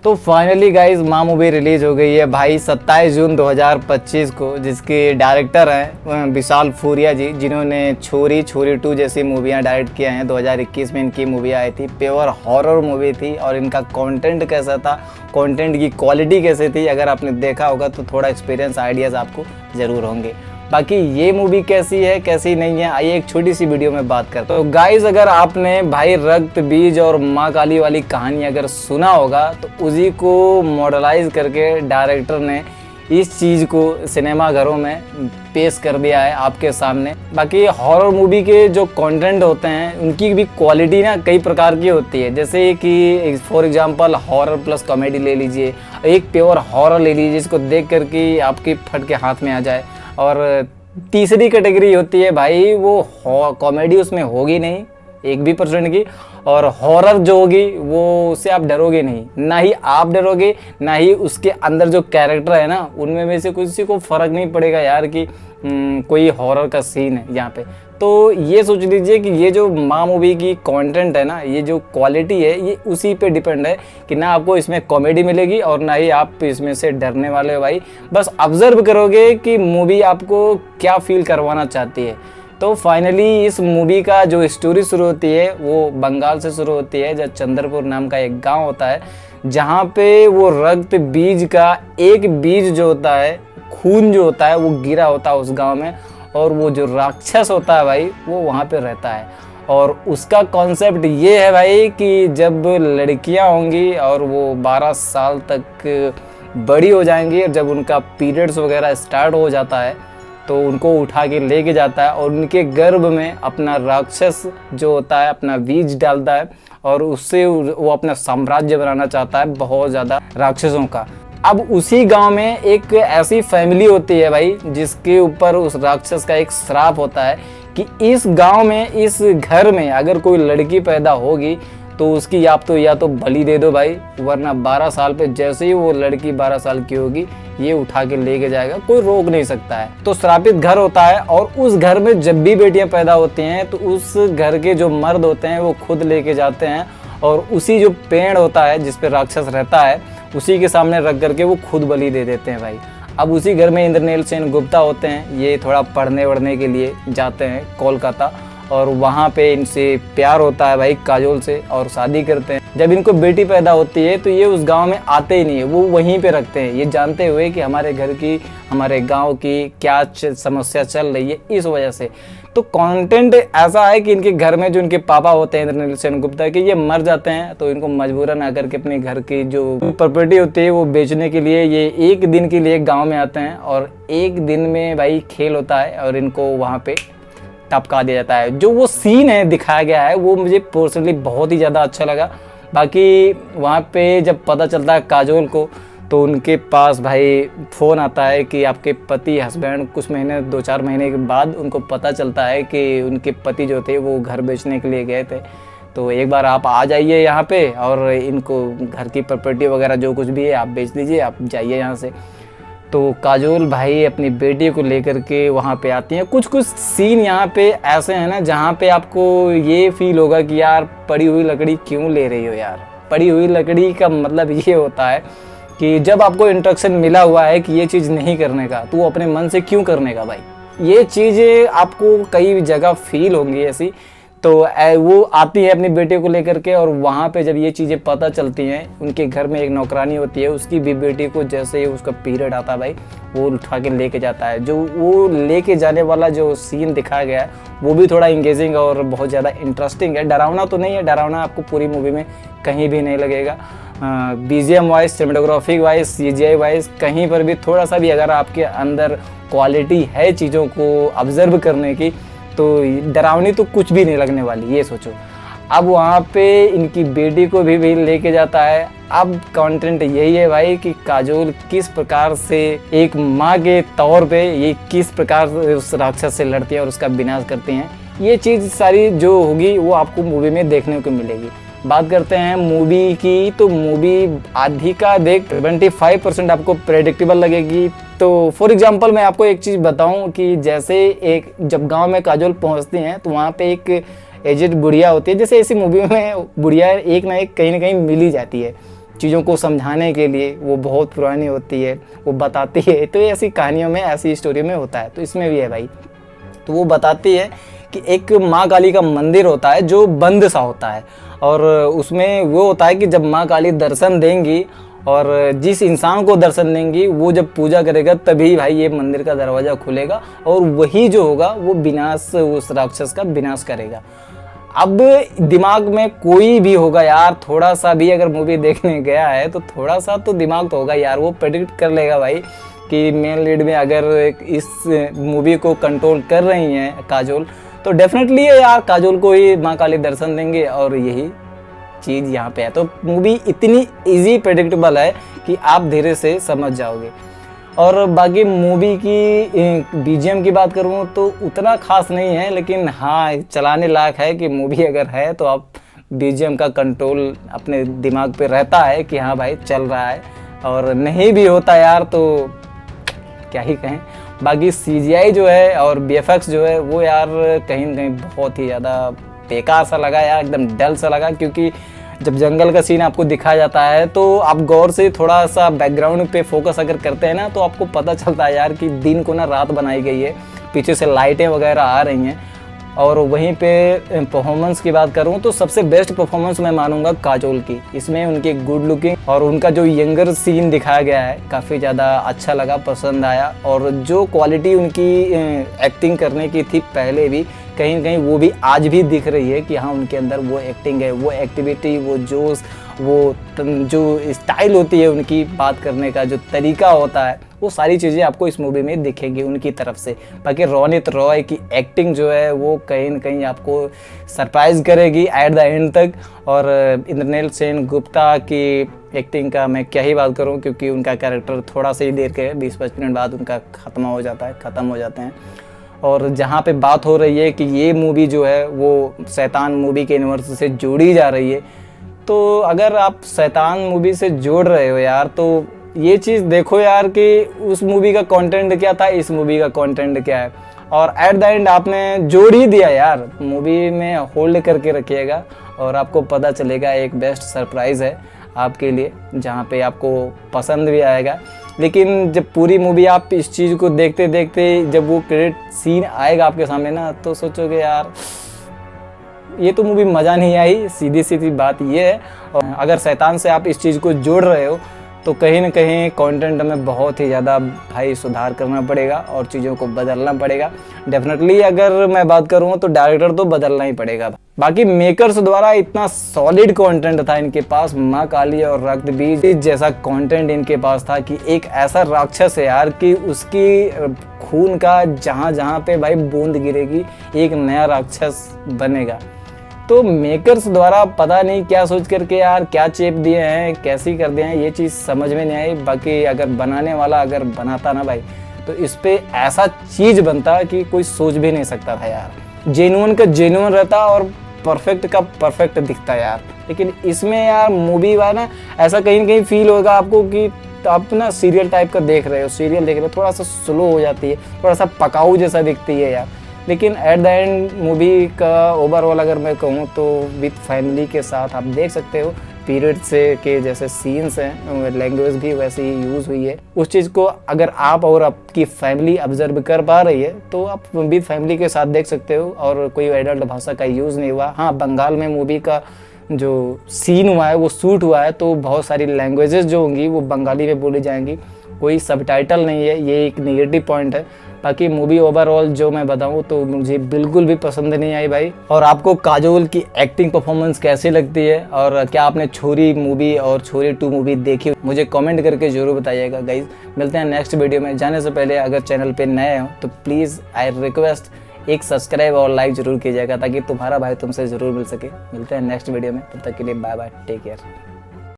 तो finally guys माँ movie release हो गई है भाई 27 जून 2025 को, जिसके डायरेक्टर हैं विशाल फूरिया जी, जिन्होंने छोरी छोरी 2 जैसी मूवियाँ डायरेक्ट किया हैं। 2021 में इनकी मूवी आई थी, प्योर हॉरर मूवी थी। और इनका कंटेंट कैसा था, कंटेंट की क्वालिटी कैसी थी, अगर आपने देखा होगा तो थोड़ा एक्सपीरियंस आइडियाज़ आपको ज़रूर होंगे। बाकी ये मूवी कैसी है कैसी नहीं है, आइए एक छोटी सी वीडियो में बात करते हैं। तो गाइज अगर आपने भाई रक्त बीज और माँ काली वाली कहानी अगर सुना होगा तो उसी को मॉडलाइज करके डायरेक्टर ने इस चीज़ को सिनेमा घरों में पेश कर दिया है आपके सामने। बाकी हॉरर मूवी के जो कंटेंट होते हैं उनकी भी क्वालिटी ना कई प्रकार की होती है, जैसे कि for example horror plus comedy ले लीजिए, एक प्योर हॉरर ले लीजिए जिसको देख कर के आपकी फट के हाथ में आ जाए। और तीसरी कैटेगरी होती है भाई वो कॉमेडी उसमें होगी नहीं 1% की, और हॉरर जो होगी वो उससे आप डरोगे नहीं, ना ही आप डरोगे ना ही उसके अंदर जो कैरेक्टर है ना उनमें में से किसी को फ़र्क नहीं पड़ेगा यार कि कोई हॉरर का सीन है यहाँ पे। तो ये सोच लीजिए कि ये जो माँ मूवी की कंटेंट है ना, ये जो क्वालिटी है ये उसी पे डिपेंड है कि ना आपको इसमें कॉमेडी मिलेगी और ना ही आप इसमें से डरने वाले हो भाई। बस ऑब्जर्व करोगे कि मूवी आपको क्या फील करवाना चाहती है। तो फाइनली इस मूवी का जो स्टोरी शुरू होती है वो बंगाल से शुरू होती है, जहाँ चंद्रपुर नाम का एक गांव होता है, जहाँ पे वो रक्त बीज का एक बीज जो होता है, खून जो होता है वो गिरा होता है उस गांव में, और वो जो राक्षस होता है भाई वो वहाँ पे रहता है। और उसका कॉन्सेप्ट ये है भाई कि जब लड़कियाँ होंगी और वो 12 साल तक बड़ी हो जाएंगी और जब उनका पीरियड्स वगैरह स्टार्ट हो जाता है तो उनको उठा के लेके जाता है और उनके गर्भ में अपना राक्षस जो होता है अपना बीज डालता है और उससे वो अपना साम्राज्य बनाना चाहता है बहुत ज़्यादा राक्षसों का। अब उसी गांव में एक ऐसी फैमिली होती है भाई जिसके ऊपर उस राक्षस का एक श्राप होता है कि इस गांव में इस घर में अगर कोई लड़की पैदा होगी तो उसकी आप तो या तो बलि दे दो भाई, वरना 12 साल पे जैसे ही वो लड़की 12 साल की होगी ये उठा के लेके जाएगा, कोई रोक नहीं सकता है। तो श्रापित घर होता है और उस घर में जब भी बेटियां पैदा होती हैं तो उस घर के जो मर्द होते हैं वो खुद लेके जाते हैं और उसी जो पेड़ होता है जिस पे राक्षस रहता है उसी के सामने रख करके वो खुद बलि दे देते हैं भाई। अब उसी घर में इंद्रनील सेन गुप्ता होते हैं, ये थोड़ा पढ़ने वढ़ने के लिए जाते हैं कोलकाता और वहाँ पे इनसे प्यार होता है भाई काजोल से और शादी करते हैं। जब इनको बेटी पैदा होती है तो ये उस गांव में आते ही नहीं है, वो वहीं पे रखते हैं, ये जानते हुए कि हमारे घर की हमारे गांव की क्या समस्या चल रही है इस वजह से। तो कंटेंट ऐसा है कि इनके घर में जो इनके पापा होते हैं इंद्रनील सेन गुप्ता के, ये मर जाते हैं तो इनको मजबूरन आकर के अपने घर की जो प्रॉपर्टी होती है वो बेचने के लिए ये एक दिन के लिए गाँव में आते हैं और एक दिन में भाई खेल होता है और इनको वहाँ पे टपका दिया जाता है। जो वो सीन है दिखाया गया है वो मुझे पर्सनली बहुत ही ज़्यादा अच्छा लगा। बाकी वहाँ पे जब पता चलता है काजोल को तो उनके पास भाई फ़ोन आता है कि आपके पति हस्बैंड कुछ महीने 2-4 महीने के बाद उनको पता चलता है कि उनके पति जो थे वो घर बेचने के लिए गए थे, तो एक बार आप आ जाइए यहाँ पे और इनको घर की प्रॉपर्टी वगैरह जो कुछ भी है आप बेच दीजिए, आप जाइए यहाँ से। तो काजोल भाई अपनी बेटी को लेकर के वहाँ पे आती हैं। कुछ कुछ सीन यहाँ पे ऐसे हैं ना जहाँ पे आपको ये फील होगा कि यार पड़ी हुई लकड़ी क्यों ले रही हो यार। पड़ी हुई लकड़ी का मतलब ये होता है कि जब आपको इंस्ट्रक्शन मिला हुआ है कि ये चीज़ नहीं करने का तो अपने मन से क्यों करने का भाई। ये चीज़ें आपको कई जगह फील होंगी ऐसी। तो वो आती है अपनी बेटे को लेकर के और वहाँ पे जब ये चीज़ें पता चलती हैं, उनके घर में एक नौकरानी होती है, उसकी भी बेटी को जैसे ही उसका पीरियड आता है भाई वो उठा के लेके जाता है। जो वो लेके जाने वाला जो सीन दिखाया गया है वो भी थोड़ा इंगेजिंग और बहुत ज़्यादा इंटरेस्टिंग है। डरावना तो नहीं है, डरावना आपको पूरी मूवी में कहीं भी नहीं लगेगा। BGM wise, cinematography wise, CGI wise कहीं पर भी थोड़ा सा भी अगर आपके अंदर क्वालिटी है चीज़ों को ऑब्जर्व करने की तो डरावनी तो कुछ भी नहीं लगने वाली, ये सोचो। अब वहाँ पे इनकी बेटी को भी लेके जाता है। अब कंटेंट यही है भाई कि काजोल किस प्रकार से एक माँ के तौर पे ये किस प्रकार से उस राक्षस से लड़ती है और उसका विनाश करती हैं। ये चीज़ सारी जो होगी वो आपको मूवी में देखने को मिलेगी। बात करते हैं मूवी की, तो मूवी आधी का देख 25% आपको प्रेडिक्टेबल लगेगी। तो फॉर एग्जांपल मैं आपको एक चीज़ बताऊं कि जैसे एक जब गांव में काजोल पहुंचती हैं तो वहाँ पे एक एजेड बुढ़िया होती है। जैसे ऐसी मूवी में बुढ़िया एक ना कहीं मिल ही जाती है। चीज़ों को समझाने के लिए वो बहुत पुरानी होती है, वो बताती है। तो ये ऐसी कहानियों में, ऐसी स्टोरी में होता है, तो इसमें भी है भाई। तो वो बताती है कि एक माँ काली का मंदिर होता है जो बंद सा होता है, और उसमें वो होता है कि जब माँ काली दर्शन देंगी और जिस इंसान को दर्शन देंगी वो जब पूजा करेगा तभी भाई ये मंदिर का दरवाज़ा खुलेगा, और वही जो होगा वो विनाश, उस राक्षस का विनाश करेगा। अब दिमाग में कोई भी होगा यार, थोड़ा सा भी अगर मूवी देखने गया है तो थोड़ा सा तो दिमाग तो होगा यार, वो प्रेडिक्ट कर लेगा भाई कि मेन लीड में अगर इस मूवी को कंट्रोल कर रही हैं काजोल, तो डेफिनेटली यार काजोल को ही माँ काली दर्शन देंगे, और यही चीज़ यहाँ पे है। तो मूवी इतनी इजी प्रेडिक्टेबल है कि आप धीरे से समझ जाओगे। और बाकी मूवी की बीजीएम की बात करूँ तो उतना खास नहीं है, लेकिन हाँ चलाने लायक है कि मूवी अगर है तो आप बीजीएम का कंट्रोल अपने दिमाग पे रहता है कि हाँ भाई चल रहा है, और नहीं भी होता यार तो क्या ही कहें। बाकी CGI जो है और VFX जो है वो यार कहीं न कहीं बहुत ही ज़्यादा बेकार सा लगा यार, एकदम डल सा लगा। क्योंकि जब जंगल का सीन आपको दिखाया जाता है तो आप गौर से थोड़ा सा बैकग्राउंड पे फोकस अगर करते हैं ना तो आपको पता चलता है यार कि दिन को ना रात बनाई गई है, पीछे से लाइटें वगैरह आ रही हैं। और वहीं पे परफॉर्मेंस की बात करूं तो सबसे बेस्ट परफॉर्मेंस मैं मानूंगा काजोल की। इसमें उनकी गुड लुकिंग और उनका जो यंगर सीन दिखाया गया है काफ़ी ज़्यादा अच्छा लगा, पसंद आया। और जो क्वालिटी उनकी एक्टिंग करने की थी पहले भी, कहीं ना कहीं वो भी आज भी दिख रही है कि हाँ उनके अंदर वो एक्टिंग है, वो एक्टिविटी, वो जोश, वो जो स्टाइल होती है उनकी बात करने का, जो तरीका होता है, वो सारी चीज़ें आपको इस मूवी में दिखेंगी उनकी तरफ से। बाकी रोनित रॉय की एक्टिंग जो है वो कहीं न कहीं आपको सरप्राइज़ करेगी एट द एंड तक। और इंद्रनील सेन गुप्ता की एक्टिंग का मैं क्या ही बात करूं, क्योंकि उनका कैरेक्टर थोड़ा सा ही देर के 20-25 मिनट बाद उनका ख़त्म हो जाते हैं। और जहाँ पे बात हो रही है कि ये मूवी जो है वो शैतान मूवी के यूनिवर्स से जोड़ी जा रही है, तो अगर आप शैतान मूवी से जोड़ रहे हो यार तो ये चीज़ देखो यार कि उस मूवी का कंटेंट क्या था, इस मूवी का कंटेंट क्या है, और एट द एंड आपने जोड़ ही दिया यार। मूवी में होल्ड करके रखिएगा और आपको पता चलेगा, एक बेस्ट सरप्राइज़ है आपके लिए जहाँ पे आपको पसंद भी आएगा। लेकिन जब पूरी मूवी आप इस चीज़ को देखते देखते जब वो क्रेडिट सीन आएगा आपके सामने ना तो सोचोगे यार ये तो मूवी मज़ा नहीं आई, सीधी सीधी बात ये है। और अगर शैतान से आप इस चीज़ को जोड़ रहे हो तो कहीं ना कहीं कंटेंट में बहुत ही ज़्यादा भाई सुधार करना पड़ेगा और चीज़ों को बदलना पड़ेगा। डेफिनेटली अगर मैं बात करूँ तो डायरेक्टर तो बदलना ही पड़ेगा। बाकी मेकर्स द्वारा इतना सॉलिड कंटेंट था इनके पास, माँ काली और रक्त बीज जैसा कंटेंट इनके पास था कि एक ऐसा राक्षस है यार कि उसकी खून का जहाँ जहाँ पे भाई बूंद गिरेगी एक नया राक्षस बनेगा। तो मेकर्स द्वारा पता नहीं क्या सोच करके यार क्या चेप दिए हैं, कैसी कर दिए हैं, ये चीज़ समझ में नहीं आई। बाकी अगर बनाने वाला अगर बनाता ना भाई तो इस पे ऐसा चीज़ बनता कि कोई सोच भी नहीं सकता था यार। जेन्युइन का जेन्युइन रहता और परफेक्ट का परफेक्ट दिखता यार। लेकिन इसमें यार मूवी वाला ना ऐसा कहीं ना कहीं फील होगा आपको कि आप ना सीरियल टाइप का देख रहे हो, सीरियल देख रहे हो, थोड़ा सा स्लो हो जाती है, थोड़ा सा पकाऊ जैसा दिखती है यार। लेकिन एट द एंड मूवी का ओवरऑल अगर मैं कहूँ तो विथ फैमिली के साथ आप देख सकते हो। पीरियड से के जैसे सीन्स हैं, लैंग्वेज भी वैसे ही यूज़ हुई है, उस चीज़ को अगर आप और आपकी फैमिली ऑब्जर्व कर पा रही है तो आप विथ फैमिली के साथ देख सकते हो। और कोई एडल्ट भाषा का यूज़ नहीं हुआ। हाँ, बंगाल में मूवी का जो सीन हुआ है वो शूट हुआ है तो बहुत सारी लैंग्वेजेस जो होंगी वो बंगाली में बोली जाएंगी, कोई सबटाइटल नहीं है, ये एक नेगेटिव पॉइंट है। बाकी मूवी ओवरऑल जो मैं बताऊं तो मुझे बिल्कुल भी पसंद नहीं आई भाई। और आपको काजोल की एक्टिंग परफॉर्मेंस कैसी लगती है और क्या आपने छोरी मूवी और छोरी 2 मूवी देखी, मुझे कमेंट करके जरूर बताइएगा गाइज। मिलते हैं नेक्स्ट वीडियो में। जाने से पहले अगर चैनल पे नए हो तो प्लीज़ आई रिक्वेस्ट एक सब्सक्राइब और लाइक जरूर कीजिएगा ताकि तुम्हारा भाई तुमसे ज़रूर मिल सके। मिलते हैं नेक्स्ट वीडियो में, तब तक के लिए बाय बाय, टेक केयर।